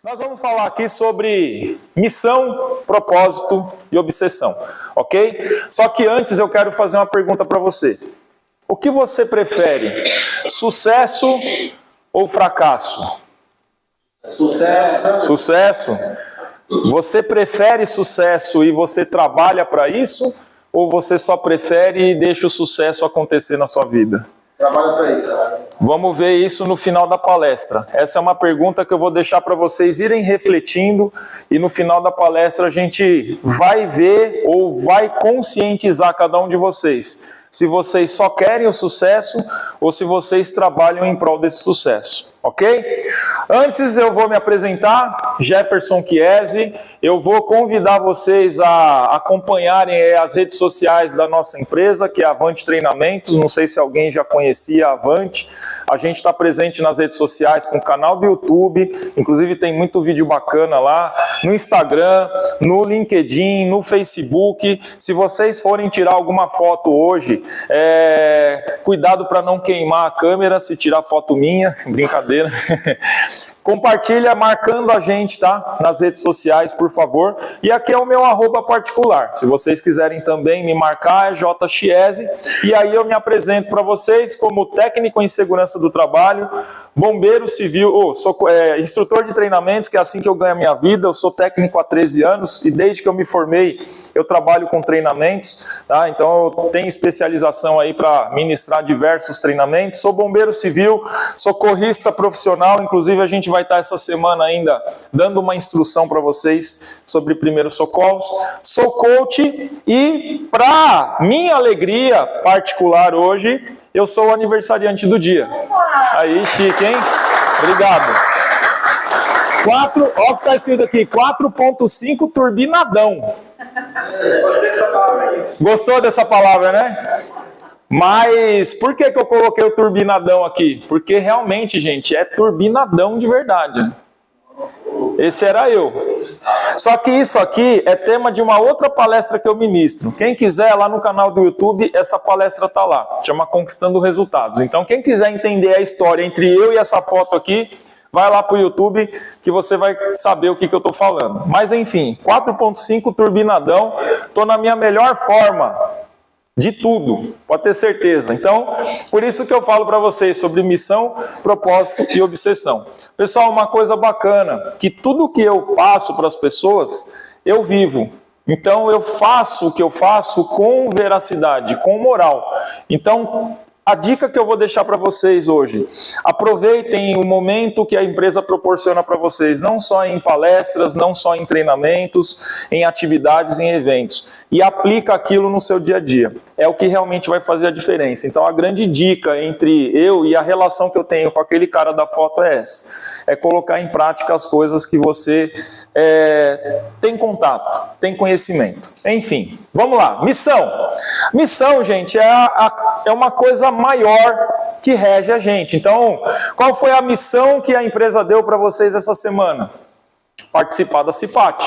Nós vamos falar aqui sobre missão, propósito e obsessão, ok? Só que antes eu quero fazer uma pergunta para você. O que você prefere, sucesso ou fracasso? Sucesso. Sucesso? Você prefere sucesso e você trabalha para isso? Ou você só prefere e deixa o sucesso acontecer na sua vida? Trabalho para isso. Vamos ver isso no final da palestra. Essa é uma pergunta que eu vou deixar para vocês irem refletindo e no final da palestra a gente vai ver ou vai conscientizar cada um de vocês. Se vocês só querem o sucesso ou se vocês trabalham em prol desse sucesso, ok? Antes eu vou me apresentar, Jefferson Chiesi. Eu vou convidar vocês a acompanharem as redes sociais da nossa empresa, que é a Avante Treinamentos. Não sei se alguém já conhecia a Avante. A gente está presente nas redes sociais com o canal do YouTube, inclusive tem muito vídeo bacana lá, no Instagram, no LinkedIn, no Facebook. Se vocês forem tirar alguma foto hoje, cuidado para não queimar a câmera se tirar foto minha, brincadeira. Compartilha marcando a gente, tá? Nas redes sociais, por favor. E aqui é o meu @, particular. Se vocês quiserem também me marcar, é JChiesi. E aí eu me apresento para vocês como técnico em segurança do trabalho, bombeiro civil, sou instrutor de treinamentos, que é assim que eu ganho a minha vida. Eu sou técnico há 13 anos e desde que eu me formei, eu trabalho com treinamentos, tá? Então eu tenho especialização aí para ministrar diversos treinamentos. Sou bombeiro civil, socorrista profissional, inclusive a gente vai estar essa semana ainda dando uma instrução para vocês sobre primeiros socorros. Sou coach e, para minha alegria particular hoje, eu sou o aniversariante do dia. Aí, chique, hein? Obrigado. Olha o que está escrito aqui, 4.5 turbinadão. Gostei dessa palavra aí. Gostou dessa palavra, né? Mas por que eu coloquei o turbinadão aqui? Porque realmente, gente, é turbinadão de verdade. Esse era eu. Só que isso aqui é tema de uma outra palestra que eu ministro. Quem quiser, lá no canal do YouTube, essa palestra está lá. Chama Conquistando Resultados. Então, quem quiser entender a história entre eu e essa foto aqui, vai lá para o YouTube que você vai saber o que eu estou falando. Mas enfim, 4.5 turbinadão. Estou na minha melhor forma. De tudo, pode ter certeza. Então, por isso que eu falo para vocês sobre missão, propósito e obsessão. Pessoal, uma coisa bacana, que tudo que eu passo para as pessoas, eu vivo. Então, eu faço o que eu faço com veracidade, com moral. Então, a dica que eu vou deixar para vocês hoje, aproveitem o momento que a empresa proporciona para vocês, não só em palestras, não só em treinamentos, em atividades, em eventos, e aplica aquilo no seu dia a dia. É o que realmente vai fazer a diferença. Então a grande dica entre eu e a relação que eu tenho com aquele cara da foto é essa, é colocar em prática as coisas que você tem contato, tem conhecimento. Enfim, vamos lá. Missão. Missão, gente, é uma coisa maior que rege a gente. Então, qual foi a missão que a empresa deu para vocês essa semana? Participar da CIPAT.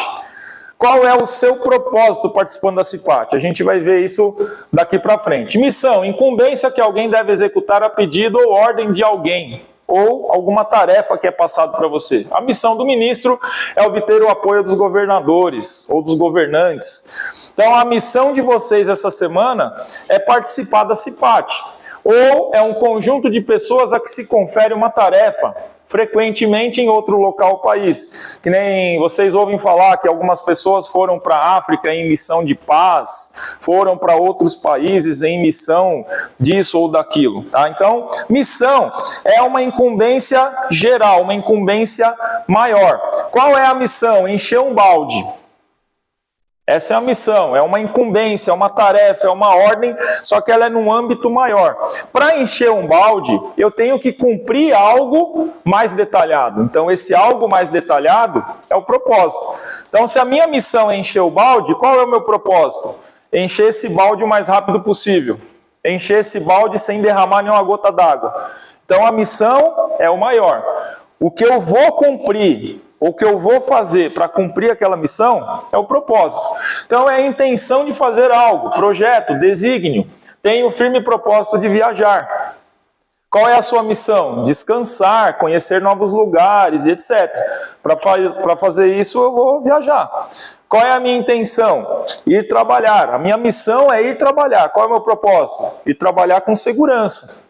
Qual é o seu propósito participando da CIPAT? A gente vai ver isso daqui para frente. Missão, incumbência que alguém deve executar a pedido ou ordem de alguém, ou alguma tarefa que é passada para você. A missão do ministro é obter o apoio dos governadores ou dos governantes. Então, a missão de vocês essa semana é participar da CIPAT. Ou é um conjunto de pessoas a que se confere uma tarefa, frequentemente em outro local do país. Que nem vocês ouvem falar que algumas pessoas foram para a África em missão de paz, foram para outros países em missão disso ou daquilo. Tá? Então, missão é uma incumbência geral, uma incumbência maior. Qual é a missão? Encher um balde. Essa é a missão, é uma incumbência, é uma tarefa, é uma ordem, só que ela é num âmbito maior. Para encher um balde, eu tenho que cumprir algo mais detalhado. Então, esse algo mais detalhado é o propósito. Então, se a minha missão é encher o balde, qual é o meu propósito? Encher esse balde o mais rápido possível. Encher esse balde sem derramar nenhuma gota d'água. Então, a missão é o maior. O que eu vou cumprir, o que eu vou fazer para cumprir aquela missão é o propósito. Então é a intenção de fazer algo, projeto, desígnio. Tenho o firme propósito de viajar. Qual é a sua missão? Descansar, conhecer novos lugares e etc. Para fazer isso, eu vou viajar. Qual é a minha intenção? Ir trabalhar. A minha missão é ir trabalhar. Qual é o meu propósito? Ir trabalhar com segurança.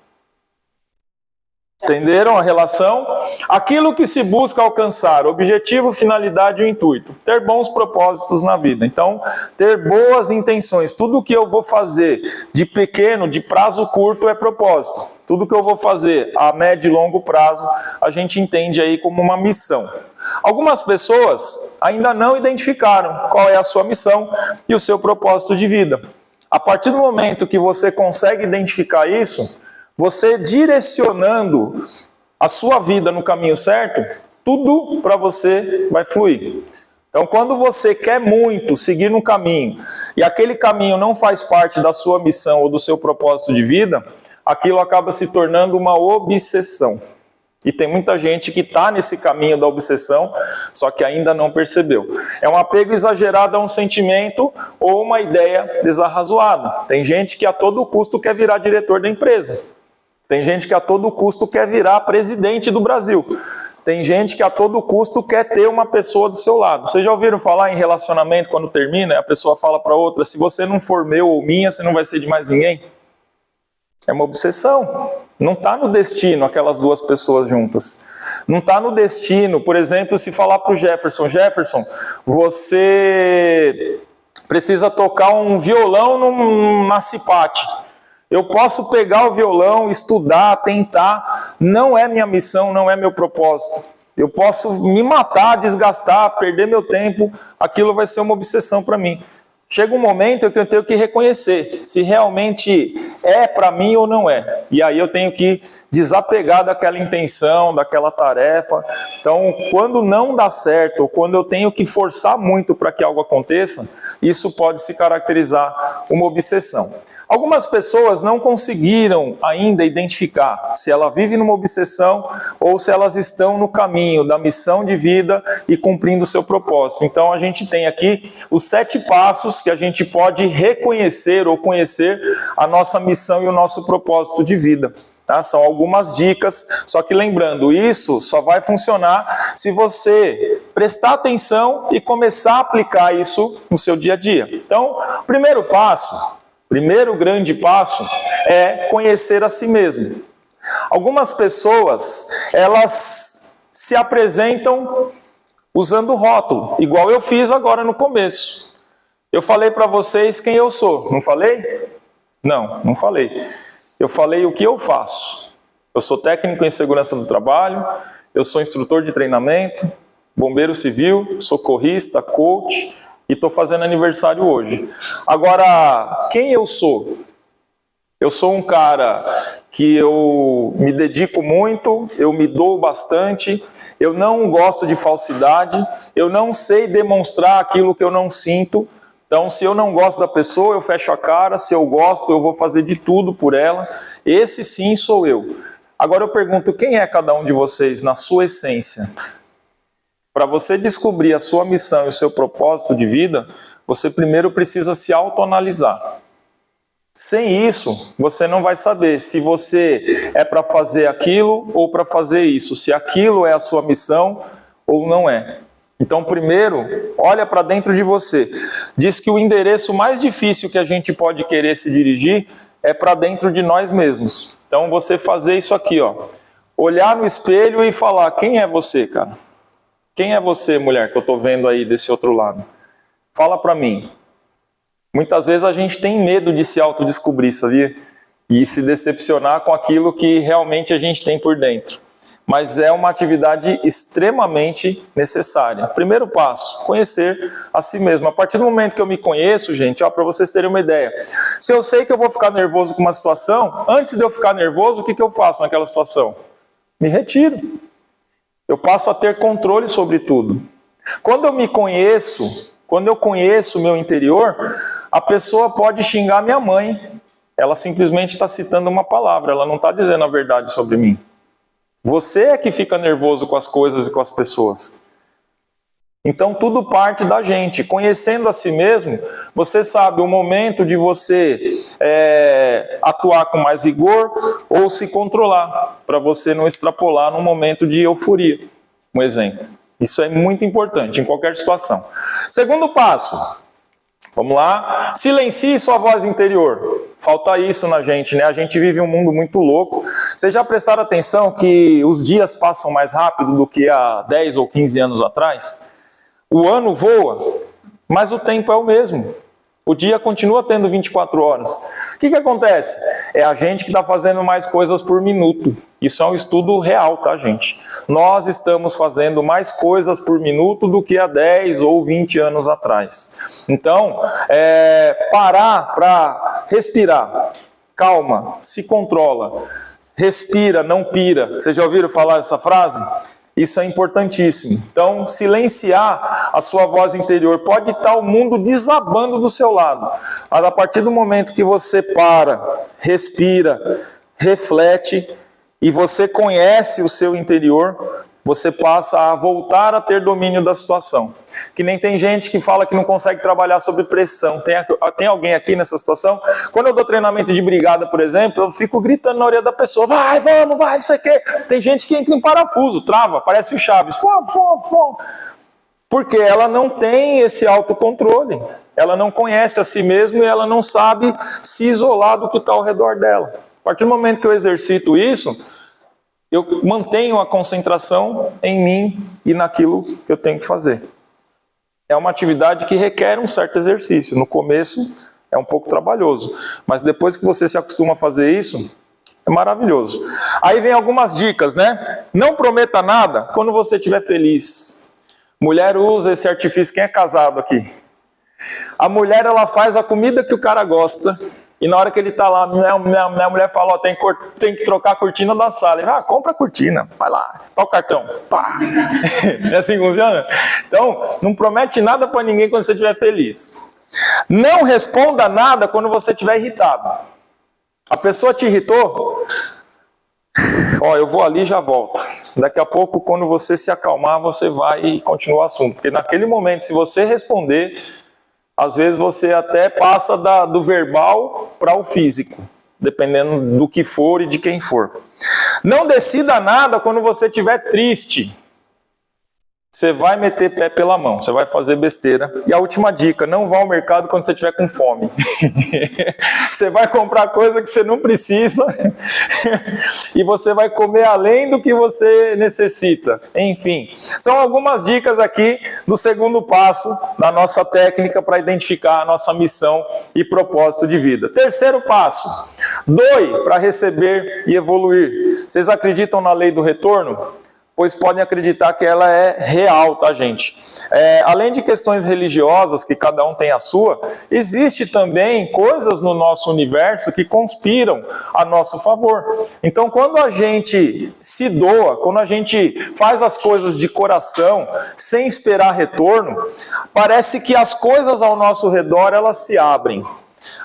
Entenderam a relação? Aquilo que se busca alcançar, objetivo, finalidade e intuito. Ter bons propósitos na vida. Então, ter boas intenções. Tudo que eu vou fazer de pequeno, de prazo curto, é propósito. Tudo que eu vou fazer a médio e longo prazo, a gente entende aí como uma missão. Algumas pessoas ainda não identificaram qual é a sua missão e o seu propósito de vida. A partir do momento que você consegue identificar isso, você direcionando a sua vida no caminho certo, tudo para você vai fluir. Então, quando você quer muito seguir no caminho e aquele caminho não faz parte da sua missão ou do seu propósito de vida, aquilo acaba se tornando uma obsessão. E tem muita gente que está nesse caminho da obsessão, só que ainda não percebeu. É um apego exagerado a um sentimento ou uma ideia desarrazoada. Tem gente que a todo custo quer virar diretor da empresa. Tem gente que a todo custo quer virar presidente do Brasil. Tem gente que a todo custo quer ter uma pessoa do seu lado. Vocês já ouviram falar em relacionamento quando termina? A pessoa fala para outra, se você não for meu ou minha, você não vai ser de mais ninguém? É uma obsessão. Não está no destino aquelas duas pessoas juntas. Não está no destino, por exemplo, se falar para o Jefferson, Jefferson, você precisa tocar um violão na Cipate. Eu posso pegar o violão, estudar, tentar, não é minha missão, não é meu propósito. Eu posso me matar, desgastar, perder meu tempo, aquilo vai ser uma obsessão para mim. Chega um momento que eu tenho que reconhecer se realmente é para mim ou não é. E aí eu tenho que desapegar daquela intenção, daquela tarefa. Então, quando não dá certo, ou quando eu tenho que forçar muito para que algo aconteça, isso pode se caracterizar uma obsessão. Algumas pessoas não conseguiram ainda identificar se ela vive numa obsessão ou se elas estão no caminho da missão de vida e cumprindo o seu propósito. Então a gente tem aqui os 7 passos que a gente pode reconhecer ou conhecer a nossa missão e o nosso propósito de vida. Tá? São algumas dicas, só que lembrando, isso só vai funcionar se você prestar atenção e começar a aplicar isso no seu dia a dia. Então, primeiro grande passo é conhecer a si mesmo. Algumas pessoas, elas se apresentam usando rótulo, igual eu fiz agora no começo. Eu falei para vocês quem eu sou, não falei? Não falei. Eu falei o que eu faço. Eu sou técnico em segurança do trabalho, eu sou instrutor de treinamento, bombeiro civil, socorrista, coach, e estou fazendo aniversário hoje. Agora, quem eu sou? Eu sou um cara que eu me dedico muito, eu me dou bastante, eu não gosto de falsidade, eu não sei demonstrar aquilo que eu não sinto. Então, se eu não gosto da pessoa, eu fecho a cara, se eu gosto, eu vou fazer de tudo por ela. Esse sim sou eu. Agora eu pergunto, quem é cada um de vocês na sua essência? Para você descobrir a sua missão e o seu propósito de vida, você primeiro precisa se autoanalisar. Sem isso, você não vai saber se você é para fazer aquilo ou para fazer isso, se aquilo é a sua missão ou não é. Então, primeiro, olha para dentro de você. Diz que o endereço mais difícil que a gente pode querer se dirigir é para dentro de nós mesmos. Então, você fazer isso aqui, ó. Olhar no espelho e falar, quem é você, cara? Quem é você, mulher, que eu estou vendo aí desse outro lado? Fala para mim. Muitas vezes a gente tem medo de se autodescobrir, sabia? E se decepcionar com aquilo que realmente a gente tem por dentro. Mas é uma atividade extremamente necessária. Primeiro passo, conhecer a si mesmo. A partir do momento que eu me conheço, gente, para vocês terem uma ideia. Se eu sei que eu vou ficar nervoso com uma situação, antes de eu ficar nervoso, o que eu faço naquela situação? Me retiro. Eu passo a ter controle sobre tudo. Quando eu me conheço, quando eu conheço o meu interior, a pessoa pode xingar minha mãe. Ela simplesmente está citando uma palavra, ela não está dizendo a verdade sobre mim. Você é que fica nervoso com as coisas e com as pessoas. Então tudo parte da gente. Conhecendo a si mesmo, você sabe o momento de você atuar com mais rigor ou se controlar, para você não extrapolar num momento de euforia. Um exemplo. Isso é muito importante em qualquer situação. Segundo passo, vamos lá, silencie sua voz interior. Falta isso na gente, né? A gente vive um mundo muito louco. Vocês já prestaram atenção que os dias passam mais rápido do que há 10 ou 15 anos atrás? O ano voa, mas o tempo é o mesmo. O dia continua tendo 24 horas. O que acontece? É a gente que está fazendo mais coisas por minuto. Isso é um estudo real, tá, gente? Nós estamos fazendo mais coisas por minuto do que há 10 ou 20 anos atrás. Então, parar para respirar. Calma, se controla. Respira, não pira. Vocês já ouviram falar essa frase? Isso é importantíssimo. Então, silenciar a sua voz interior. Pode estar o mundo desabando do seu lado. Mas a partir do momento que você para, respira, reflete e você conhece o seu interior, você passa a voltar a ter domínio da situação. Que nem tem gente que fala que não consegue trabalhar sob pressão. Tem alguém aqui nessa situação? Quando eu dou treinamento de brigada, por exemplo, eu fico gritando na orelha da pessoa, vai, vamos, vai, não sei o quê. Tem gente que entra em parafuso, trava, parece o Chaves. Porque ela não tem esse autocontrole. Ela não conhece a si mesma e ela não sabe se isolar do que está ao redor dela. A partir do momento que eu exercito isso, eu mantenho a concentração em mim e naquilo que eu tenho que fazer. É uma atividade que requer um certo exercício. No começo é um pouco trabalhoso, mas depois que você se acostuma a fazer isso, é maravilhoso. Aí vem algumas dicas, né? Não prometa nada quando você estiver feliz. Mulher usa esse artifício. Quem é casado aqui? A mulher, ela faz a comida que o cara gosta. E na hora que ele está lá, minha mulher fala, ó, tem que trocar a cortina da sala. Ele, compra a cortina, vai lá, tá o cartão. Pá. É assim que funciona? Então, não promete nada para ninguém quando você estiver feliz. Não responda nada quando você estiver irritado. A pessoa te irritou, ó, eu vou ali e já volto. Daqui a pouco, quando você se acalmar, você vai e continua o assunto. Porque naquele momento, se você responder, às vezes você até passa do verbal para o físico, dependendo do que for e de quem for. Não decida nada quando você estiver triste. Você vai meter pé pela mão, você vai fazer besteira. E a última dica, não vá ao mercado quando você estiver com fome. Você vai comprar coisa que você não precisa e você vai comer além do que você necessita. Enfim, são algumas dicas aqui do segundo passo da nossa técnica para identificar a nossa missão e propósito de vida. Terceiro passo, doe para receber e evoluir. Vocês acreditam na lei do retorno? Pois podem acreditar que ela é real, tá, gente? Além de questões religiosas, que cada um tem a sua, existe também coisas no nosso universo que conspiram a nosso favor. Então, quando a gente se doa, quando a gente faz as coisas de coração, sem esperar retorno, parece que as coisas ao nosso redor, elas se abrem.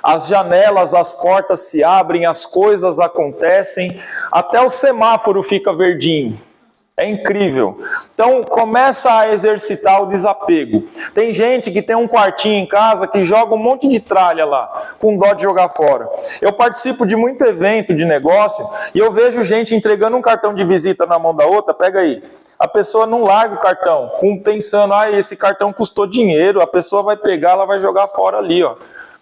As janelas, as portas se abrem, as coisas acontecem, até o semáforo fica verdinho. É incrível. Então, começa a exercitar o desapego. Tem gente que tem um quartinho em casa que joga um monte de tralha lá, com dó de jogar fora. Eu participo de muito evento de negócio e eu vejo gente entregando um cartão de visita na mão da outra, pega aí. A pessoa não larga o cartão, pensando, esse cartão custou dinheiro, a pessoa vai pegar, ela vai jogar fora ali, ó.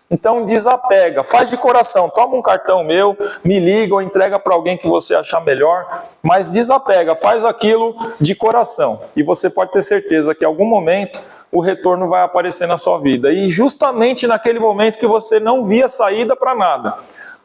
Então desapega, faz de coração, toma um cartão meu, me liga ou entrega para alguém que você achar melhor, mas desapega, faz aquilo de coração. E você pode ter certeza que em algum momento o retorno vai aparecer na sua vida. E justamente naquele momento que você não via saída para nada,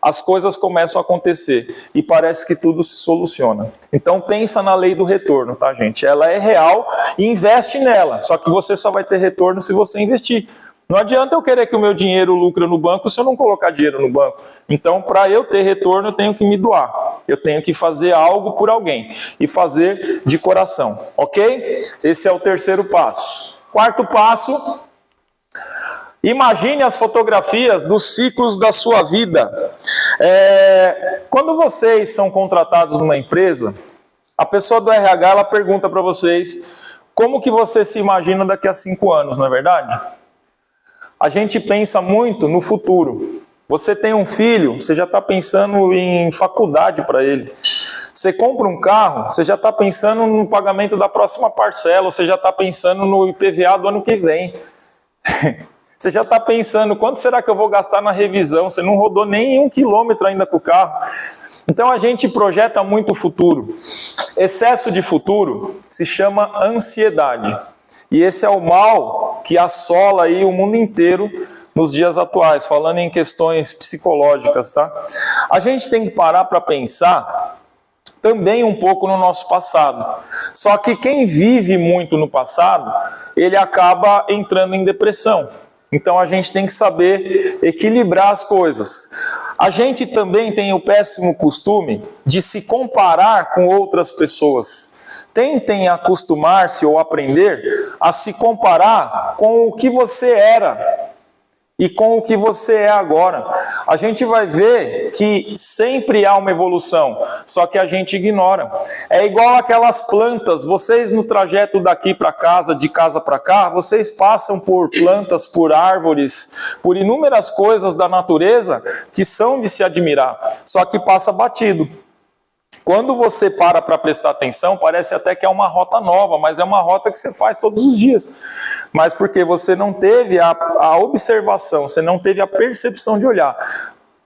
as coisas começam a acontecer e parece que tudo se soluciona. Então pensa na lei do retorno, tá, gente? Ela é real e investe nela, só que você só vai ter retorno se você investir. Não adianta eu querer que o meu dinheiro lucre no banco se eu não colocar dinheiro no banco. Então, para eu ter retorno, eu tenho que me doar. Eu tenho que fazer algo por alguém. E fazer de coração. Ok? Esse é o terceiro passo. Quarto passo. Imagine as fotografias dos ciclos da sua vida. Quando vocês são contratados numa empresa, a pessoa do RH ela pergunta para vocês Como que você se imagina daqui a 5 anos, não é verdade? A gente pensa muito no futuro. Você tem um filho, você já está pensando em faculdade para ele. Você compra um carro, você já está pensando no pagamento da próxima parcela, você já está pensando no IPVA do ano que vem. Você já está pensando, quanto será que eu vou gastar na revisão? Você não rodou nem 1 quilômetro ainda com o carro. Então a gente projeta muito o futuro. Excesso de futuro se chama ansiedade. E esse é o mal que assola aí o mundo inteiro nos dias atuais, falando em questões psicológicas, tá? A gente tem que parar para pensar também um pouco no nosso passado. Só que quem vive muito no passado, ele acaba entrando em depressão. Então a gente tem que saber equilibrar as coisas. A gente também tem o péssimo costume de se comparar com outras pessoas. Tentem acostumar-se ou aprender a se comparar com o que você era e com o que você é agora. A gente vai ver que sempre há uma evolução, só que a gente ignora. É igual aquelas plantas, vocês no trajeto daqui para casa, de casa para cá, vocês passam por plantas, por árvores, por inúmeras coisas da natureza que são de se admirar, só que passa batido. Quando você para prestar atenção, parece até que é uma rota nova, mas é uma rota que você faz todos os dias. Mas porque você não teve a observação, você não teve a percepção de olhar.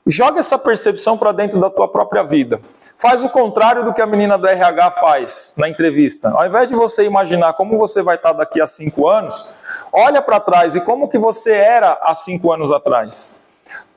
Joga essa percepção para dentro da tua própria vida. Faz o contrário do que a menina do RH faz na entrevista. Ao invés de você imaginar como você vai estar daqui a 5 anos, olha para trás e como que você era há 5 anos atrás.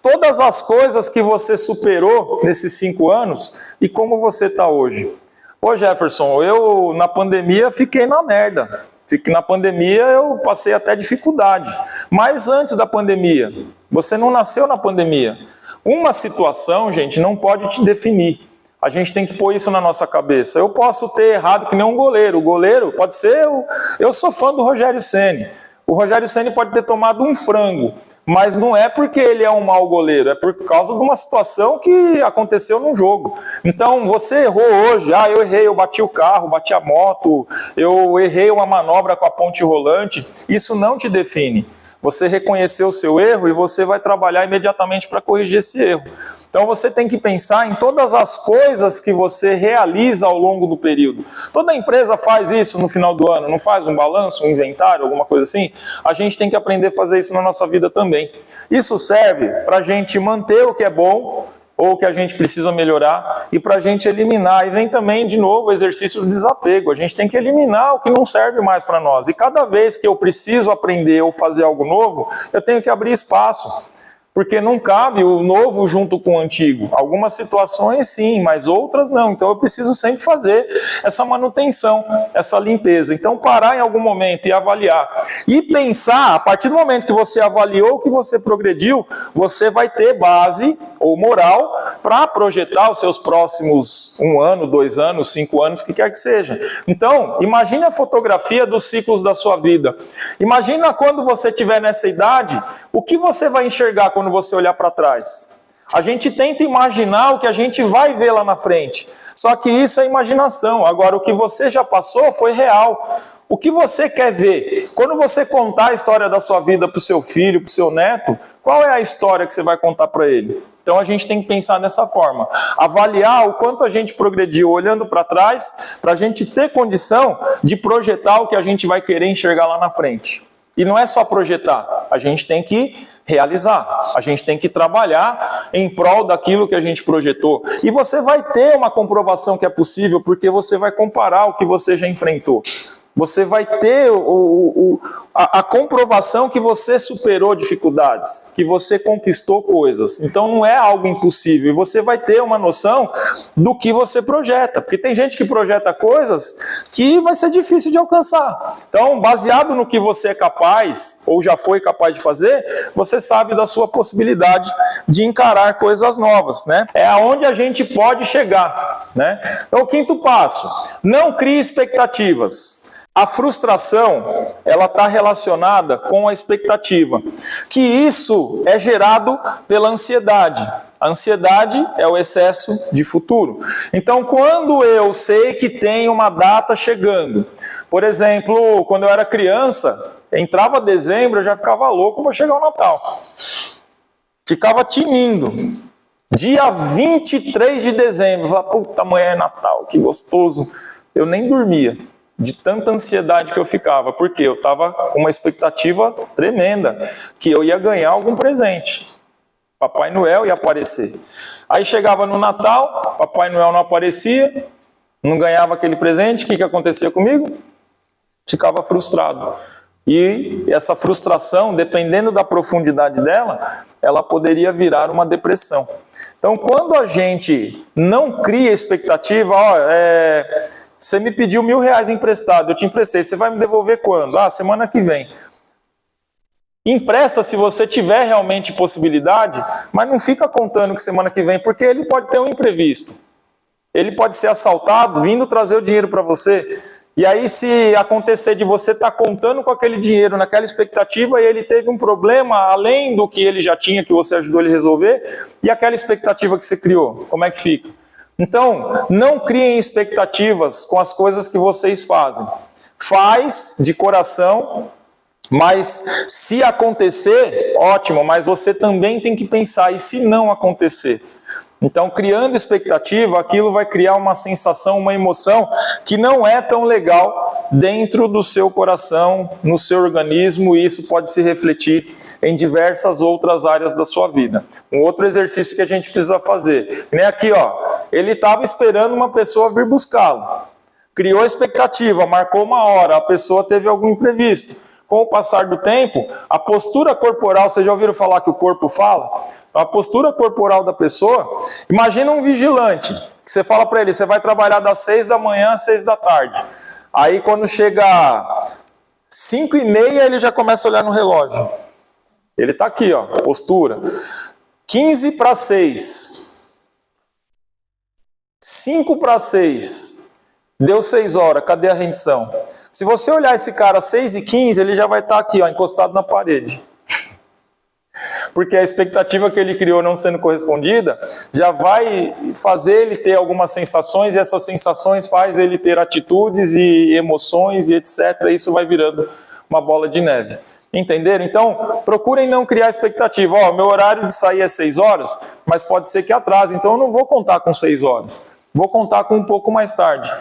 Todas as coisas que você superou nesses 5 anos e como você está hoje. Ô Jefferson, eu na pandemia fiquei na merda. Na pandemia eu passei até dificuldade. Mas antes da pandemia, você não nasceu na pandemia. Uma situação, gente, não pode te definir. A gente tem que pôr isso na nossa cabeça. Eu posso ter errado que nem um goleiro. O goleiro pode ser... Eu sou fã do Rogério Ceni. O Rogério Ceni pode ter tomado um frango, mas não é porque ele é um mau goleiro, é por causa de uma situação que aconteceu no jogo. Então, você errou hoje, eu errei, eu bati o carro, bati a moto, eu errei uma manobra com a ponte rolante, isso não te define. Você reconheceu o seu erro e você vai trabalhar imediatamente para corrigir esse erro. Então você tem que pensar em todas as coisas que você realiza ao longo do período. Toda empresa faz isso no final do ano, não faz um balanço, um inventário, alguma coisa assim? A gente tem que aprender a fazer isso na nossa vida também. Isso serve para a gente manter o que é bom, ou que a gente precisa melhorar, e para a gente eliminar. E vem também, de novo, o exercício do desapego. A gente tem que eliminar o que não serve mais para nós. E cada vez que eu preciso aprender ou fazer algo novo, eu tenho que abrir espaço. Porque não cabe o novo junto com o antigo. Algumas situações sim, mas outras não. Então eu preciso sempre fazer essa manutenção, essa limpeza. Então parar em algum momento e avaliar. E pensar, a partir do momento que você avaliou, que você progrediu, você vai ter base ou moral para projetar os seus próximos 1 ano, 2 anos, 5 anos, o que quer que seja. Então, imagine a fotografia dos ciclos da sua vida. Imagina quando você estiver nessa idade, o que você vai enxergar quando você olhar para trás? A gente tenta imaginar o que a gente vai ver lá na frente. Só que isso é imaginação. Agora, o que você já passou foi real. O que você quer ver? Quando você contar a história da sua vida para o seu filho, para o seu neto, qual é a história que você vai contar para ele? Então a gente tem que pensar dessa forma. Avaliar o quanto a gente progrediu olhando para trás, para a gente ter condição de projetar o que a gente vai querer enxergar lá na frente. E não é só projetar, a gente tem que realizar, a gente tem que trabalhar em prol daquilo que a gente projetou. E você vai ter uma comprovação que é possível, porque você vai comparar o que você já enfrentou. Você vai ter a comprovação que você superou dificuldades, que você conquistou coisas. Então não é algo impossível. E você vai ter uma noção do que você projeta. Porque tem gente que projeta coisas que vai ser difícil de alcançar. Então, baseado no que você é capaz, ou já foi capaz de fazer, você sabe da sua possibilidade de encarar coisas novas, né? É aonde a gente pode chegar, né? Então, o 5º passo, não crie expectativas. A frustração, ela está relacionada com a expectativa, que isso é gerado pela ansiedade. A ansiedade é o excesso de futuro. Então, quando eu sei que tem uma data chegando, por exemplo, quando eu era criança, entrava dezembro, eu já ficava louco para chegar o Natal. Ficava tinindo. Dia 23 de dezembro, eu falava, puta, amanhã é Natal, que gostoso. Eu nem dormia, de tanta ansiedade que eu ficava, porque eu estava com uma expectativa tremenda, que eu ia ganhar algum presente. Papai Noel ia aparecer. Aí chegava no Natal, Papai Noel não aparecia, não ganhava aquele presente, o que acontecia comigo? Ficava frustrado. E essa frustração, dependendo da profundidade dela, ela poderia virar uma depressão. Então, quando a gente não cria expectativa, você me pediu R$1.000 emprestado, eu te emprestei, você vai me devolver quando? Semana que vem. Empresta se você tiver realmente possibilidade, mas não fica contando que semana que vem, porque ele pode ter um imprevisto. Ele pode ser assaltado, vindo trazer o dinheiro para você. E aí, se acontecer de você estar contando com aquele dinheiro, naquela expectativa, e ele teve um problema além do que ele já tinha, que você ajudou ele a resolver, e aquela expectativa que você criou, como é que fica? Então, não criem expectativas com as coisas que vocês fazem. Faz de coração, mas se acontecer, ótimo, mas você também tem que pensar, e se não acontecer? Então, criando expectativa, aquilo vai criar uma sensação, uma emoção que não é tão legal dentro do seu coração, no seu organismo, e isso pode se refletir em diversas outras áreas da sua vida. Um outro exercício que a gente precisa fazer, nem aqui, ele estava esperando uma pessoa vir buscá-lo. Criou expectativa, marcou uma hora, a pessoa teve algum imprevisto. Com o passar do tempo, a postura corporal, vocês já ouviram falar que o corpo fala? A postura corporal da pessoa, imagina um vigilante, que você fala para ele, você vai trabalhar das 6 da manhã às 6 da tarde. Aí quando chega 5h30, ele já começa a olhar no relógio. Ele está aqui, postura. 15 para 6. 5 para 6. Deu 6 horas, cadê a rendição? Se você olhar esse cara às 6h15, ele já vai estar aqui, encostado na parede. Porque a expectativa que ele criou não sendo correspondida, já vai fazer ele ter algumas sensações, e essas sensações faz ele ter atitudes e emoções e etc. E isso vai virando uma bola de neve. Entenderam? Então, procurem não criar expectativa. Meu horário de sair é 6 horas, mas pode ser que atrase, então eu não vou contar com 6 horas. Vou contar com um pouco mais tarde.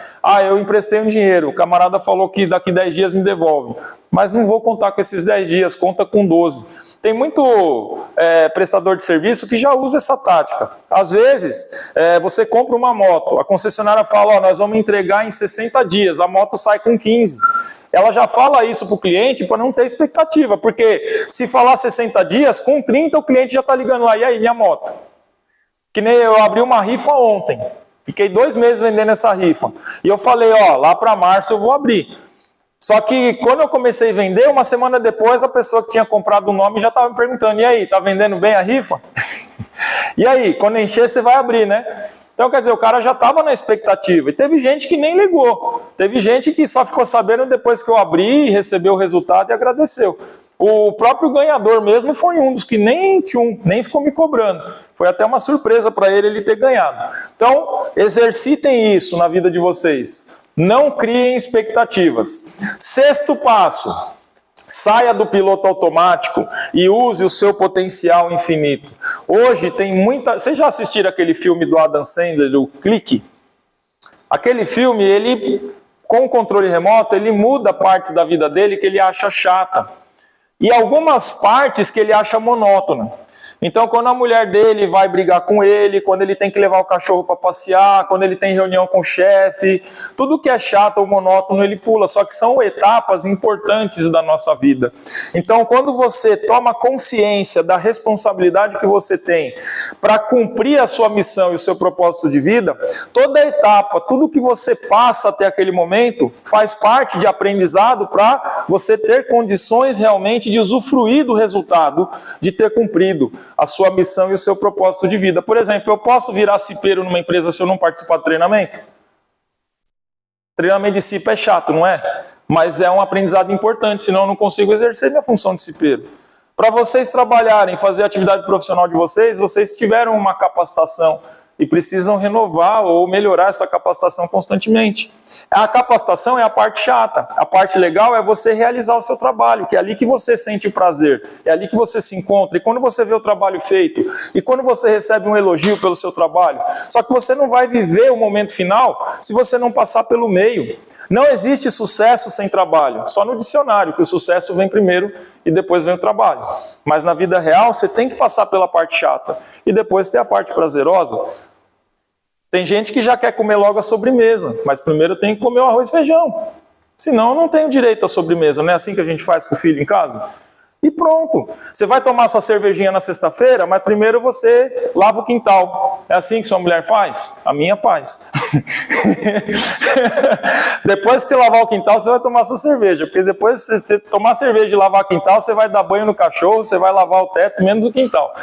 Eu emprestei um dinheiro, o camarada falou que daqui 10 dias me devolve. Mas não vou contar com esses 10 dias, conta com 12. Tem muito prestador de serviço que já usa essa tática. Às vezes, você compra uma moto, a concessionária fala, nós vamos entregar em 60 dias, a moto sai com 15. Ela já fala isso para o cliente para não ter expectativa, porque se falar 60 dias, com 30 o cliente já está ligando lá, e aí, minha moto? Que nem eu abri uma rifa ontem. Fiquei 2 meses vendendo essa rifa. E eu falei, lá para março eu vou abrir. Só que quando eu comecei a vender, uma semana depois, a pessoa que tinha comprado o nome já estava me perguntando, e aí, tá vendendo bem a rifa? E aí, quando encher, você vai abrir, né? Então, quer dizer, o cara já estava na expectativa. E teve gente que nem ligou. Teve gente que só ficou sabendo depois que eu abri, recebeu o resultado e agradeceu. O próprio ganhador mesmo foi um dos que nem ficou me cobrando. Foi até uma surpresa para ele ter ganhado. Então, exercitem isso na vida de vocês. Não criem expectativas. 6º passo. Saia do piloto automático e use o seu potencial infinito. Hoje tem muita... Vocês já assistiram aquele filme do Adam Sandler, o Clique? Aquele filme, ele, com o controle remoto, ele muda partes da vida dele que ele acha chata. E algumas partes que ele acha monótona. Então, quando a mulher dele vai brigar com ele, quando ele tem que levar o cachorro para passear, quando ele tem reunião com o chefe, tudo que é chato ou monótono ele pula, só que são etapas importantes da nossa vida. Então, quando você toma consciência da responsabilidade que você tem para cumprir a sua missão e o seu propósito de vida, toda etapa, tudo que você passa até aquele momento, faz parte de aprendizado para você ter condições realmente de usufruir do resultado de ter cumprido a sua missão e o seu propósito de vida. Por exemplo, eu posso virar cipeiro numa empresa se eu não participar do treinamento? Treinamento de cipa é chato, não é? Mas é um aprendizado importante, senão eu não consigo exercer minha função de cipeiro. Para vocês trabalharem, fazer a atividade profissional de vocês tiveram uma capacitação e precisam renovar ou melhorar essa capacitação constantemente. A capacitação é a parte chata. A parte legal é você realizar o seu trabalho, que é ali que você sente o prazer, é ali que você se encontra. E quando você vê o trabalho feito, e quando você recebe um elogio pelo seu trabalho, só que você não vai viver o momento final se você não passar pelo meio. Não existe sucesso sem trabalho, só no dicionário, que o sucesso vem primeiro e depois vem o trabalho. Mas na vida real, você tem que passar pela parte chata e depois ter a parte prazerosa. Tem gente que já quer comer logo a sobremesa, mas primeiro tem que comer o arroz e feijão. Senão eu não tenho direito à sobremesa, não é assim que a gente faz com o filho em casa? E pronto. Você vai tomar sua cervejinha na sexta-feira, mas primeiro você lava o quintal. É assim que sua mulher faz? A minha faz. Depois que você lavar o quintal, você vai tomar sua cerveja. Porque depois que você tomar cerveja e lavar o quintal, você vai dar banho no cachorro, você vai lavar o teto, menos o quintal.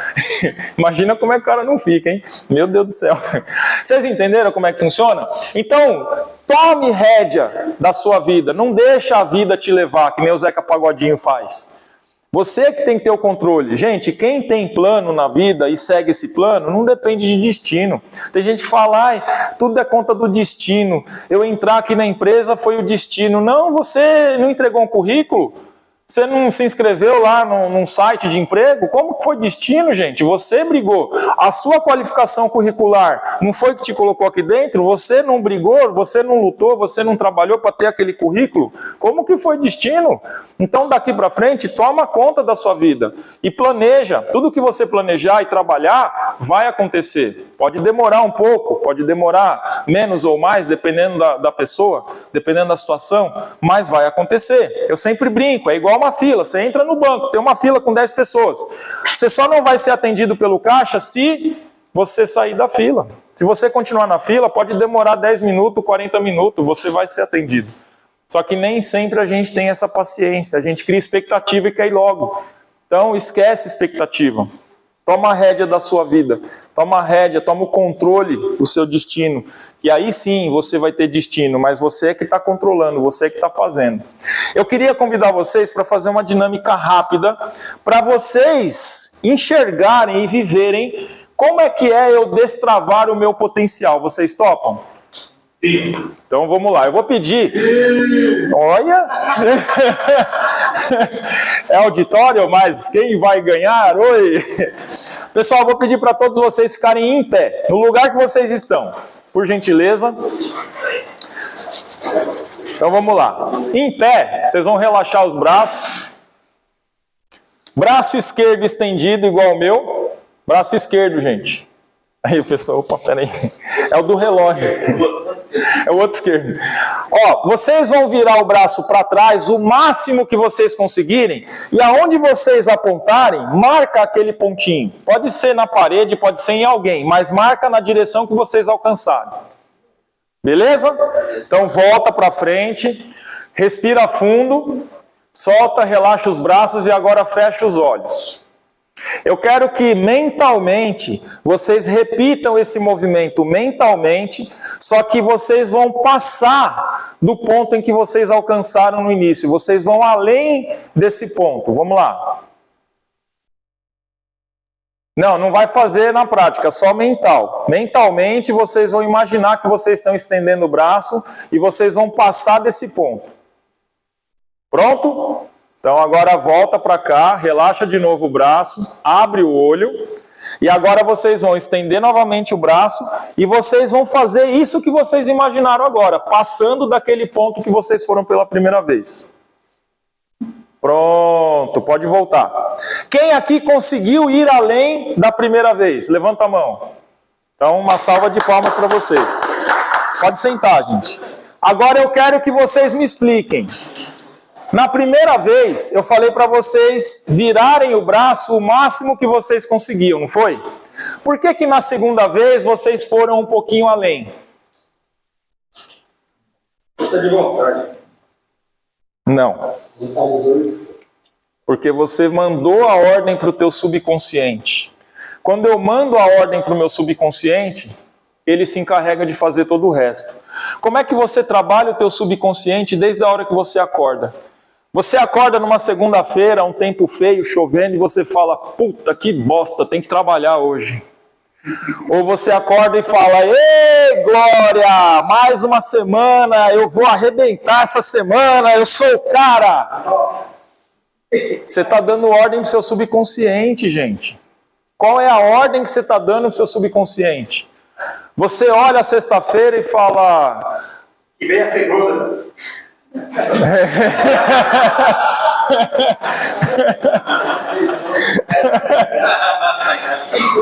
Imagina como é que o cara não fica, hein? Meu Deus do céu. Vocês entenderam como é que funciona? Então, tome rédea da sua vida. Não deixa a vida te levar, que nem o Zeca Pagodinho faz. Você que tem que ter o controle. Gente, quem tem plano na vida e segue esse plano, não depende de destino. Tem gente que fala, ai, tudo é conta do destino. Eu entrar aqui na empresa foi o destino. Não, você não entregou um currículo? Você não se inscreveu lá num site de emprego? Como que foi destino, gente? Você brigou. A sua qualificação curricular não foi que te colocou aqui dentro? Você não brigou, você não lutou, você não trabalhou para ter aquele currículo? Como que foi destino? Então, daqui para frente, toma conta da sua vida e planeja. Tudo que você planejar e trabalhar vai acontecer. Pode demorar um pouco, pode demorar menos ou mais, dependendo da pessoa, dependendo da situação, mas vai acontecer. Eu sempre brinco, é igual uma fila. Você entra no banco, tem uma fila com 10 pessoas. Você só não vai ser atendido pelo caixa se você sair da fila. Se você continuar na fila, pode demorar 10 minutos, 40 minutos, você vai ser atendido. Só que nem sempre a gente tem essa paciência. A gente cria expectativa e quer ir logo. Então, esquece expectativa. Toma a rédea da sua vida, toma a rédea, toma o controle do seu destino. E aí sim você vai ter destino, mas você é que está controlando, você é que está fazendo. Eu queria convidar vocês para fazer uma dinâmica rápida, para vocês enxergarem e viverem como é que é eu destravar o meu potencial. Vocês topam? Sim. Então vamos lá, eu vou pedir. Olha! É auditório, mas quem vai ganhar? Oi! Pessoal, eu vou pedir para todos vocês ficarem em pé, no lugar que vocês estão, por gentileza. Então vamos lá. Em pé, vocês vão relaxar os braços. Braço esquerdo estendido, igual o meu. Braço esquerdo, gente. Aí o pessoal, opa, peraí. É o do relógio. É o outro esquerdo. Ó, vocês vão virar o braço para trás o máximo que vocês conseguirem. E aonde vocês apontarem, marca aquele pontinho. Pode ser na parede, pode ser em alguém. Mas marca na direção que vocês alcançarem. Beleza? Então volta para frente. Respira fundo. Solta, relaxa os braços e agora fecha os olhos. Eu quero que mentalmente vocês repitam esse movimento mentalmente, só que vocês vão passar do ponto em que vocês alcançaram no início. Vocês vão além desse ponto. Vamos lá. Não, não vai fazer na prática, só mental. Mentalmente vocês vão imaginar que vocês estão estendendo o braço e vocês vão passar desse ponto. Pronto? Então agora volta para cá, relaxa de novo o braço, abre o olho e agora vocês vão estender novamente o braço e vocês vão fazer isso que vocês imaginaram agora, passando daquele ponto que vocês foram pela primeira vez. Pronto, pode voltar. Quem aqui conseguiu ir além da primeira vez? Levanta a mão. Então uma salva de palmas para vocês. Pode sentar, gente. Agora eu quero que vocês me expliquem. Na primeira vez, eu falei para vocês virarem o braço o máximo que vocês conseguiam, não foi? Por que que na segunda vez vocês foram um pouquinho além? Força de vontade. Não. Porque você mandou a ordem para o teu subconsciente. Quando eu mando a ordem para o meu subconsciente, ele se encarrega de fazer todo o resto. Como é que você trabalha o teu subconsciente desde a hora que você acorda? Você acorda numa segunda-feira, um tempo feio, chovendo, e você fala, puta, que bosta, tem que trabalhar hoje. Ou você acorda e fala, ei, Glória, mais uma semana, eu vou arrebentar essa semana, eu sou o cara. Você está dando ordem para o seu subconsciente, gente. Qual é a ordem que você está dando para o seu subconsciente? Você olha a sexta-feira e fala... E vem a segunda.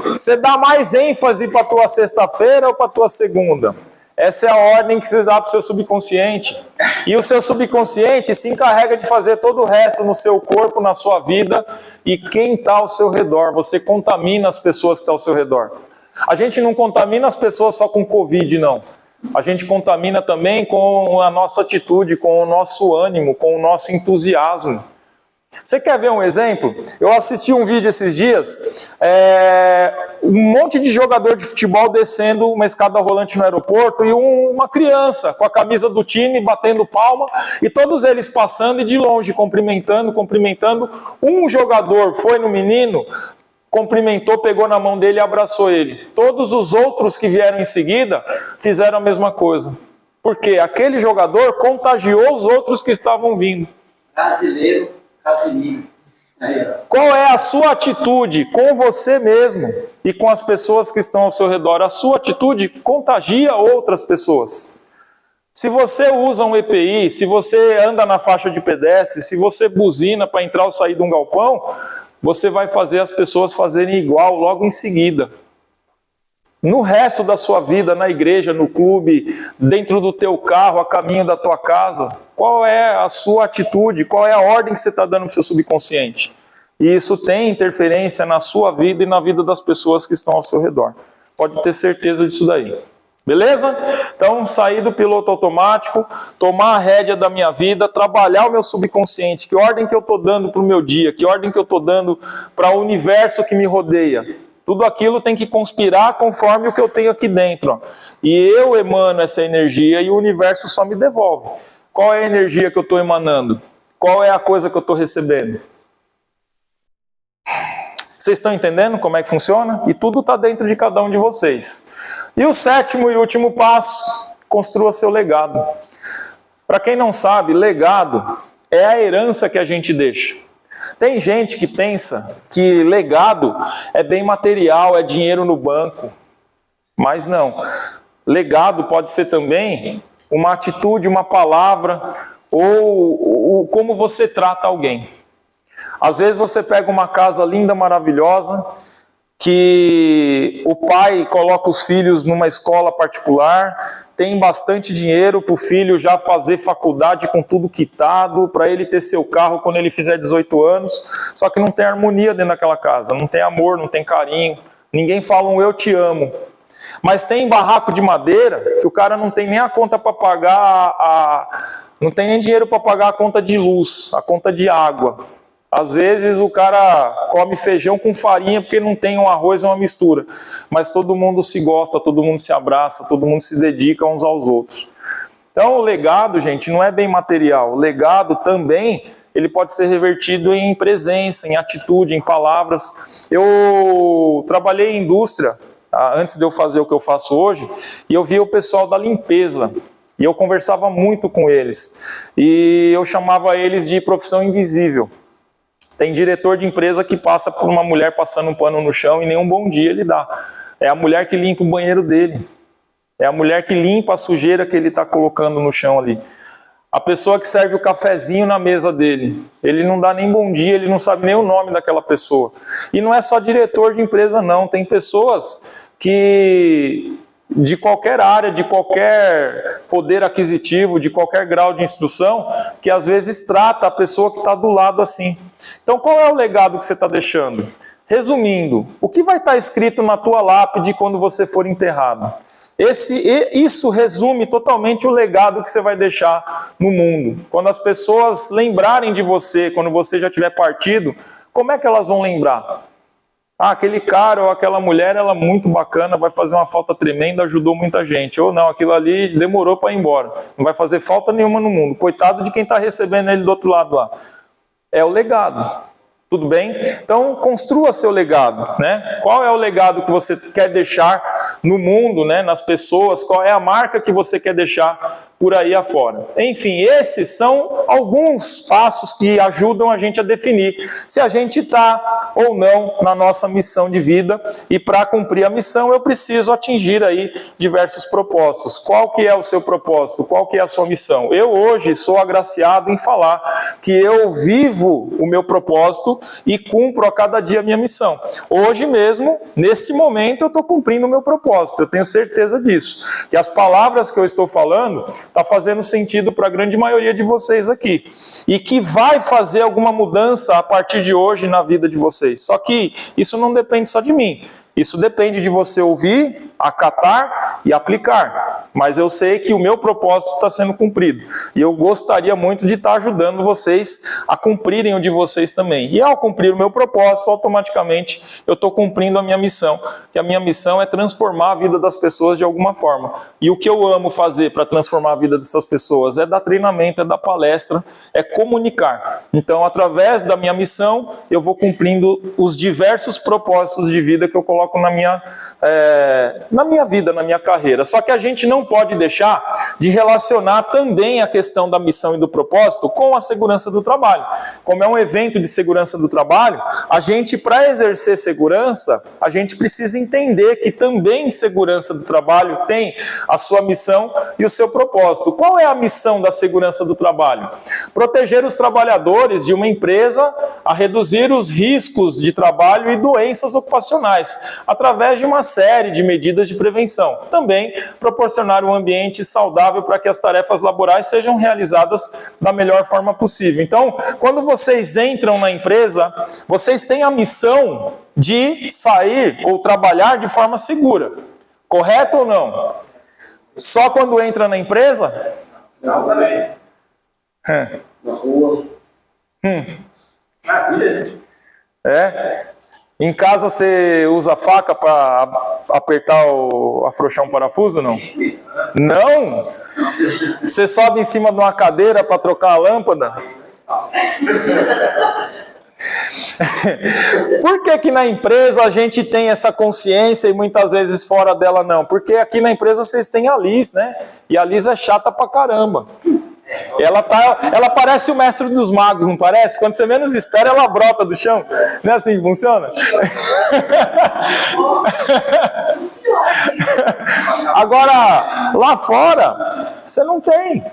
Você dá mais ênfase para a tua sexta-feira ou para a tua segunda? Essa é a ordem que você dá para o seu subconsciente. E o seu subconsciente se encarrega de fazer todo o resto no seu corpo, na sua vida e quem está ao seu redor. Você contamina as pessoas que estão ao seu redor. A gente não contamina as pessoas só com Covid, não. A gente contamina também com a nossa atitude, com o nosso ânimo, com o nosso entusiasmo. Você quer ver um exemplo? Eu assisti um vídeo esses dias, um monte de jogador de futebol descendo uma escada rolante no aeroporto e uma criança com a camisa do time batendo palma e todos eles passando e de longe cumprimentando. Um jogador foi no menino, cumprimentou, pegou na mão dele e abraçou ele. Todos os outros que vieram em seguida fizeram a mesma coisa. Porque aquele jogador contagiou os outros que estavam vindo. Brasileiro, Casimiro. Qual é a sua atitude com você mesmo e com as pessoas que estão ao seu redor? A sua atitude contagia outras pessoas. Se você usa um EPI, se você anda na faixa de pedestre, se você buzina para entrar ou sair de um galpão, você vai fazer as pessoas fazerem igual logo em seguida. No resto da sua vida, na igreja, no clube, dentro do teu carro, a caminho da tua casa, qual é a sua atitude, qual é a ordem que você está dando para o seu subconsciente? E isso tem interferência na sua vida e na vida das pessoas que estão ao seu redor. Pode ter certeza disso daí. Beleza? Então, sair do piloto automático, tomar a rédea da minha vida, trabalhar o meu subconsciente. Que ordem que eu estou dando para o meu dia? Que ordem que eu estou dando para o universo que me rodeia? Tudo aquilo tem que conspirar conforme o que eu tenho aqui dentro. Ó. E eu emano essa energia e o universo só me devolve. Qual é a energia que eu estou emanando? Qual é a coisa que eu estou recebendo? Vocês estão entendendo como é que funciona? E tudo está dentro de cada um de vocês. E o sétimo e último passo, construa seu legado. Para quem não sabe, legado é a herança que a gente deixa. Tem gente que pensa que legado é bem material, é dinheiro no banco. Mas não. Legado pode ser também uma atitude, uma palavra, ou como você trata alguém. Às vezes você pega uma casa linda, maravilhosa, que o pai coloca os filhos numa escola particular, tem bastante dinheiro para o filho já fazer faculdade com tudo quitado, para ele ter seu carro quando ele fizer 18 anos, só que não tem harmonia dentro daquela casa, não tem amor, não tem carinho, ninguém fala um eu te amo. Mas tem barraco de madeira que o cara não tem nem a conta para pagar, não tem nem dinheiro para pagar a conta de luz, a conta de água. Às vezes o cara come feijão com farinha porque não tem um arroz ou uma mistura. Mas todo mundo se gosta, todo mundo se abraça, todo mundo se dedica uns aos outros. Então o legado, gente, não é bem material. O legado também, ele pode ser revertido em presença, em atitude, em palavras. Eu trabalhei em indústria, antes de eu fazer o que eu faço hoje, e eu via o pessoal da limpeza. E eu conversava muito com eles. E eu chamava eles de profissão invisível. Tem diretor de empresa que passa por uma mulher passando um pano no chão e nem um bom dia ele dá. É a mulher que limpa o banheiro dele. É a mulher que limpa a sujeira que ele está colocando no chão ali. A pessoa que serve o cafezinho na mesa dele. Ele não dá nem bom dia, ele não sabe nem o nome daquela pessoa. E não é só diretor de empresa não. Tem pessoas que... de qualquer área, de qualquer poder aquisitivo, de qualquer grau de instrução, que às vezes trata a pessoa que está do lado assim. Então qual é o legado que você está deixando? Resumindo, o que vai estar escrito na tua lápide quando você for enterrado? Isso resume totalmente o legado que você vai deixar no mundo. Quando as pessoas lembrarem de você, quando você já tiver partido, como é que elas vão lembrar? Ah, aquele cara ou aquela mulher, ela é muito bacana, vai fazer uma falta tremenda, ajudou muita gente. Ou não, aquilo ali demorou para ir embora. Não vai fazer falta nenhuma no mundo. Coitado de quem está recebendo ele do outro lado lá. É o legado. Tudo bem? Então, construa seu legado, né? Qual é o legado que você quer deixar no mundo, né? Nas pessoas? Qual é a marca que você quer deixar por aí afora? Enfim, esses são alguns passos que ajudam a gente a definir se a gente está ou não na nossa missão de vida. E para cumprir a missão, eu preciso atingir aí diversos propósitos. Qual que é o seu propósito? Qual que é a sua missão? Eu hoje sou agraciado em falar que eu vivo o meu propósito e cumpro a cada dia a minha missão. Hoje mesmo, nesse momento, eu estou cumprindo o meu propósito. Eu tenho certeza disso. Que as palavras que eu estou falando está fazendo sentido para a grande maioria de vocês aqui. E que vai fazer alguma mudança a partir de hoje na vida de vocês. Só que isso não depende só de mim. Isso depende de você ouvir, acatar e aplicar. Mas eu sei que o meu propósito está sendo cumprido. E eu gostaria muito de estar ajudando vocês a cumprirem o de vocês também. E ao cumprir o meu propósito, automaticamente eu estou cumprindo a minha missão. Que a minha missão é transformar a vida das pessoas de alguma forma. E o que eu amo fazer para transformar a vida dessas pessoas é dar treinamento, é dar palestra, é comunicar. Então, através da minha missão, eu vou cumprindo os diversos propósitos de vida que eu coloco na minha vida, na minha carreira. Só que a gente não pode deixar de relacionar também a questão da missão e do propósito com a segurança do trabalho. Como é um evento de segurança do trabalho, a gente, para exercer segurança, a gente precisa entender que também segurança do trabalho tem a sua missão e o seu propósito. Qual é a missão da segurança do trabalho? Proteger os trabalhadores de uma empresa a reduzir os riscos de trabalho e doenças ocupacionais, através de uma série de medidas de prevenção. Também proporcionar um ambiente saudável para que as tarefas laborais sejam realizadas da melhor forma possível. Então, quando vocês entram na empresa, vocês têm a missão de sair ou trabalhar de forma segura. Correto ou não? Só quando entra na empresa? Não, também. Na rua. Na vida, gente. Em casa você usa faca para afrouxar um parafuso, não? Não? Você sobe em cima de uma cadeira para trocar a lâmpada? Por que na empresa a gente tem essa consciência e muitas vezes fora dela não? Porque aqui na empresa vocês têm a Liz, né? E a Liz é chata pra caramba. Ela parece o mestre dos magos, não parece? Quando você menos espera, ela brota do chão. Não é assim que funciona? Agora, lá fora, você não tem.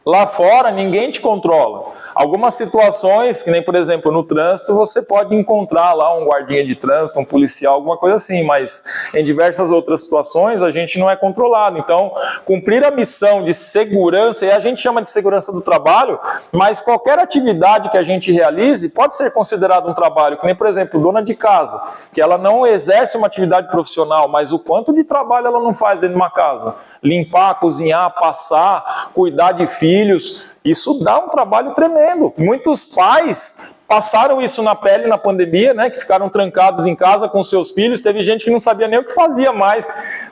Lá fora, ninguém te controla. Algumas situações, que nem, por exemplo, no trânsito, você pode encontrar lá um guardinha de trânsito, um policial, alguma coisa assim, mas em diversas outras situações a gente não é controlado. Então, cumprir a missão de segurança, e a gente chama de segurança do trabalho, mas qualquer atividade que a gente realize pode ser considerado um trabalho, que nem, por exemplo, dona de casa, que ela não exerce uma atividade profissional, mas o quanto de trabalho ela não faz dentro de uma casa? Limpar, cozinhar, passar, cuidar de filhos, isso dá um trabalho tremendo. Muitos pais passaram isso na pele na pandemia, né, que ficaram trancados em casa com seus filhos. Teve gente que não sabia nem o que fazia mais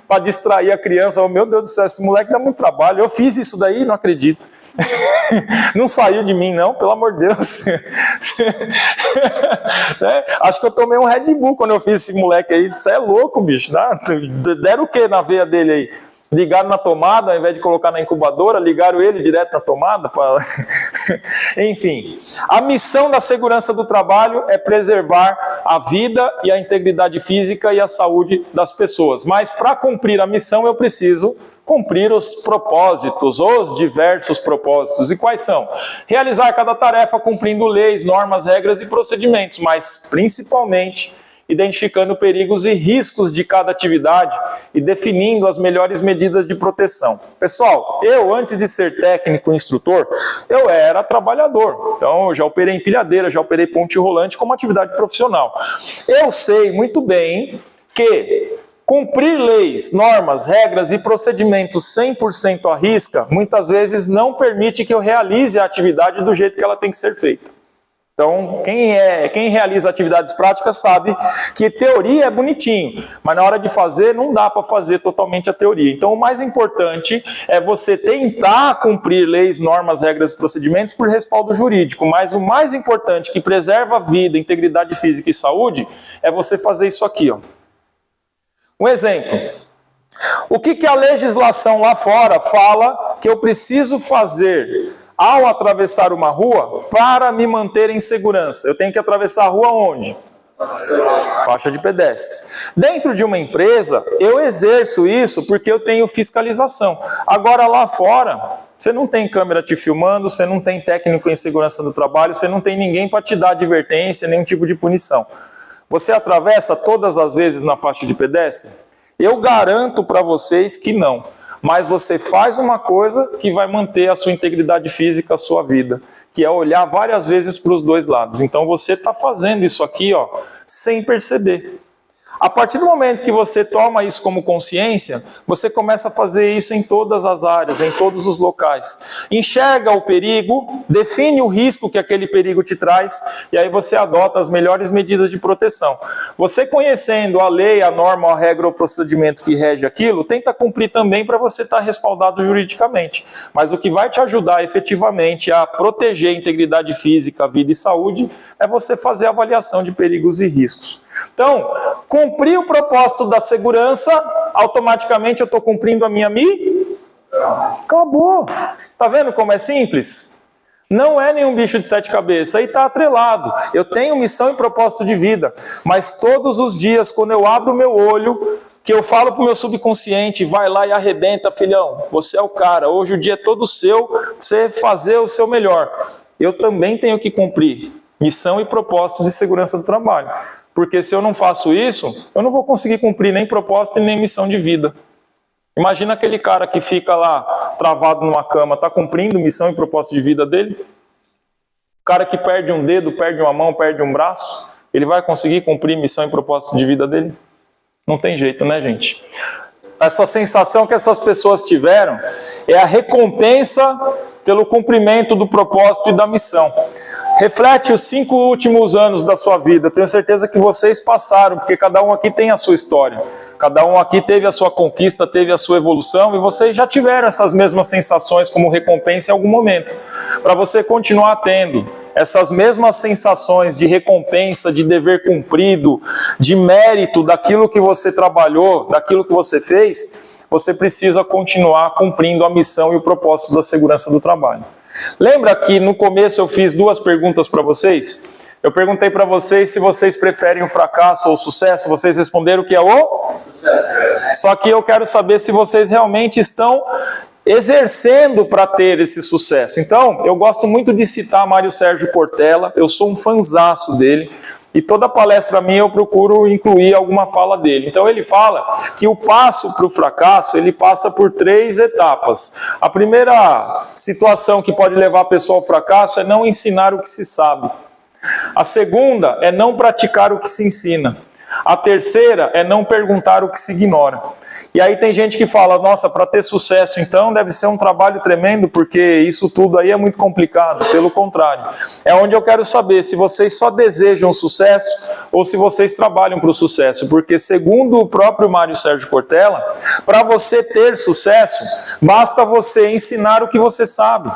para distrair a criança. Oh, meu Deus do céu, esse moleque dá muito trabalho. Eu fiz isso daí, não acredito. Não saiu de mim, não, pelo amor de Deus. Acho que eu tomei um Red Bull quando eu fiz esse moleque aí. Isso é louco, bicho. Né? Deram o que na veia dele aí? Ligaram na tomada, ao invés de colocar na incubadora, ligaram ele direto na tomada. Enfim, a missão da segurança do trabalho é preservar a vida e a integridade física e a saúde das pessoas. Mas para cumprir a missão eu preciso cumprir os propósitos, os diversos propósitos. E quais são? Realizar cada tarefa cumprindo leis, normas, regras e procedimentos, mas principalmente identificando perigos e riscos de cada atividade e definindo as melhores medidas de proteção. Pessoal, eu antes de ser técnico e instrutor, eu era trabalhador. Então, eu já operei empilhadeira, já operei ponte rolante como atividade profissional. Eu sei muito bem que cumprir leis, normas, regras e procedimentos 100% à risca, muitas vezes não permite que eu realize a atividade do jeito que ela tem que ser feita. Então, quem realiza atividades práticas sabe que teoria é bonitinho, mas na hora de fazer não dá para fazer totalmente a teoria. Então, o mais importante é você tentar cumprir leis, normas, regras e procedimentos por respaldo jurídico, mas o mais importante, que preserva a vida, integridade física e saúde, é você fazer isso aqui, ó. Um exemplo. O que a legislação lá fora fala que eu preciso fazer ao atravessar uma rua para me manter em segurança? Eu tenho que atravessar a rua onde? Faixa de pedestre. Dentro de uma empresa, eu exerço isso porque eu tenho fiscalização. Agora lá fora, você não tem câmera te filmando, você não tem técnico em segurança do trabalho, você não tem ninguém para te dar advertência, nenhum tipo de punição. Você atravessa todas as vezes na faixa de pedestre? Eu garanto para vocês que não. Mas você faz uma coisa que vai manter a sua integridade física, a sua vida, que é olhar várias vezes para os dois lados. Então você está fazendo isso aqui, ó, sem perceber. A partir do momento que você toma isso como consciência, você começa a fazer isso em todas as áreas, em todos os locais. Enxerga o perigo, define o risco que aquele perigo te traz, e aí você adota as melhores medidas de proteção. Você conhecendo a lei, a norma, a regra ou procedimento que rege aquilo, tenta cumprir também para você estar respaldado juridicamente. Mas o que vai te ajudar efetivamente a proteger a integridade física, a vida e saúde, é você fazer a avaliação de perigos e riscos. Então, cumprir o propósito da segurança, automaticamente eu estou cumprindo a minha Acabou. Tá vendo como é simples? Não é nenhum bicho de 7 cabeças, aí está atrelado. Eu tenho missão e propósito de vida, mas todos os dias, quando eu abro o meu olho, que eu falo para o meu subconsciente, vai lá e arrebenta, filhão, você é o cara, hoje o dia é todo seu, pra você fazer o seu melhor. Eu também tenho que cumprir missão e propósito de segurança do trabalho. Porque se eu não faço isso, eu não vou conseguir cumprir nem propósito e nem missão de vida. Imagina aquele cara que fica lá travado numa cama, está cumprindo missão e propósito de vida dele? O cara que perde um dedo, perde uma mão, perde um braço, ele vai conseguir cumprir missão e propósito de vida dele? Não tem jeito, né, gente? Essa sensação que essas pessoas tiveram é a recompensa pelo cumprimento do propósito e da missão. Reflete os 5 últimos anos da sua vida. Tenho certeza que vocês passaram, porque cada um aqui tem a sua história. Cada um aqui teve a sua conquista, teve a sua evolução, e vocês já tiveram essas mesmas sensações como recompensa em algum momento. Para você continuar tendo essas mesmas sensações de recompensa, de dever cumprido, de mérito daquilo que você trabalhou, daquilo que você fez, você precisa continuar cumprindo a missão e o propósito da segurança do trabalho. Lembra que no começo eu fiz 2 perguntas para vocês? Eu perguntei para vocês se vocês preferem o fracasso ou o sucesso. Vocês responderam que é o sucesso. Só que eu quero saber se vocês realmente estão exercendo para ter esse sucesso. Então, eu gosto muito de citar Mário Sérgio Cortella. Eu sou um fanzaço dele. E toda palestra minha eu procuro incluir alguma fala dele. Então ele fala que o passo para o fracasso, ele passa por 3 etapas. A primeira situação que pode levar a pessoa ao fracasso é não ensinar o que se sabe. A segunda é não praticar o que se ensina. A terceira é não perguntar o que se ignora. E aí tem gente que fala, nossa, para ter sucesso então deve ser um trabalho tremendo, porque isso tudo aí é muito complicado. Pelo contrário, é onde eu quero saber se vocês só desejam sucesso ou se vocês trabalham para o sucesso. Porque segundo o próprio Mário Sérgio Cortella, para você ter sucesso, basta você ensinar o que você sabe.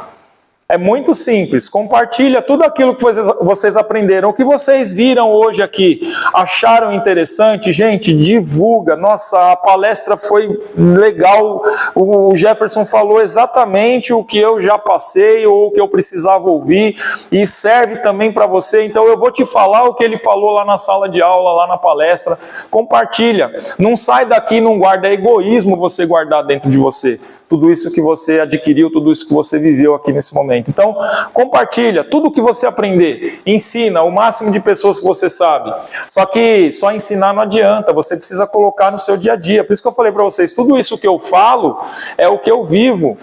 É muito simples, compartilha tudo aquilo que vocês aprenderam, o que vocês viram hoje aqui, acharam interessante, gente, divulga. Nossa, a palestra foi legal, o Jefferson falou exatamente o que eu já passei ou o que eu precisava ouvir, e serve também para você. Então eu vou te falar o que ele falou lá na sala de aula, lá na palestra. Compartilha, não sai daqui, não guarda, é egoísmo você guardar dentro de você tudo isso que você adquiriu, tudo isso que você viveu aqui nesse momento. Então, compartilha tudo que você aprender, ensina o máximo de pessoas que você sabe. Só que só ensinar não adianta, você precisa colocar no seu dia a dia. Por isso que eu falei para vocês, tudo isso que eu falo é o que eu vivo.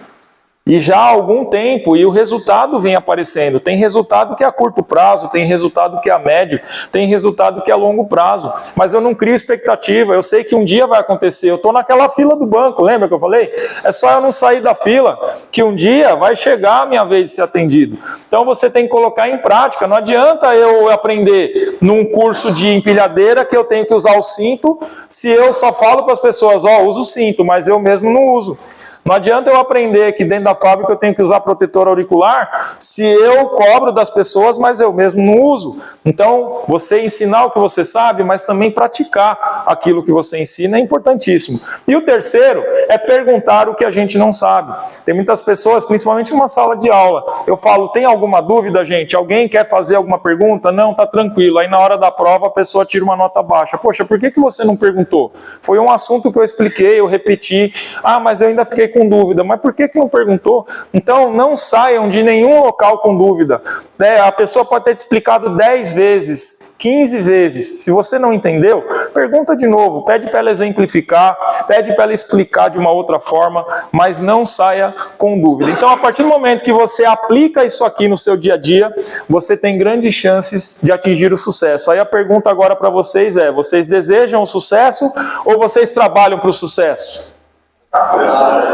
E já há algum tempo, e o resultado vem aparecendo. Tem resultado que é a curto prazo, tem resultado que é a médio, tem resultado que é a longo prazo. Mas eu não crio expectativa, eu sei que um dia vai acontecer. Eu estou naquela fila do banco, lembra que eu falei? É só eu não sair da fila, que um dia vai chegar a minha vez de ser atendido. Então você tem que colocar em prática. Não adianta eu aprender num curso de empilhadeira que eu tenho que usar o cinto, se eu só falo para as pessoas, ó, usa o cinto, mas eu mesmo não uso. Não adianta eu aprender que dentro da fábrica eu tenho que usar protetor auricular se eu cobro das pessoas, mas eu mesmo não uso. Então, você ensinar o que você sabe, mas também praticar aquilo que você ensina é importantíssimo. E o terceiro é perguntar o que a gente não sabe. Tem muitas pessoas, principalmente numa sala de aula, eu falo, tem alguma dúvida, gente? Alguém quer fazer alguma pergunta? Não, tá tranquilo. Aí na hora da prova a pessoa tira uma nota baixa. Poxa, por que você não perguntou? Foi um assunto que eu expliquei, eu repeti. Ah, mas eu ainda fiquei com dúvida. Mas por que não perguntou? Então, não saiam de nenhum local com dúvida. A pessoa pode ter te explicado 10 vezes, 15 vezes. Se você não entendeu, pergunta de novo. Pede para ela exemplificar, pede para ela explicar de uma outra forma, mas não saia com dúvida. Então, a partir do momento que você aplica isso aqui no seu dia a dia, você tem grandes chances de atingir o sucesso. Aí a pergunta agora para vocês é, vocês desejam o sucesso ou vocês trabalham para o sucesso?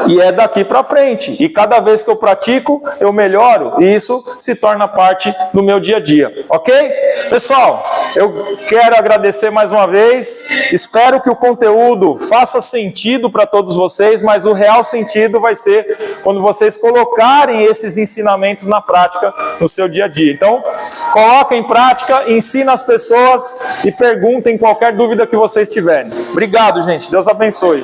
E é daqui para frente. E cada vez que eu pratico, eu melhoro. E isso se torna parte do meu dia a dia. Ok? Pessoal, eu quero agradecer mais uma vez. Espero que o conteúdo faça sentido para todos vocês, mas o real sentido vai ser quando vocês colocarem esses ensinamentos na prática no seu dia a dia. Então, coloca em prática, ensina as pessoas e perguntem qualquer dúvida que vocês tiverem. Obrigado, gente. Deus abençoe.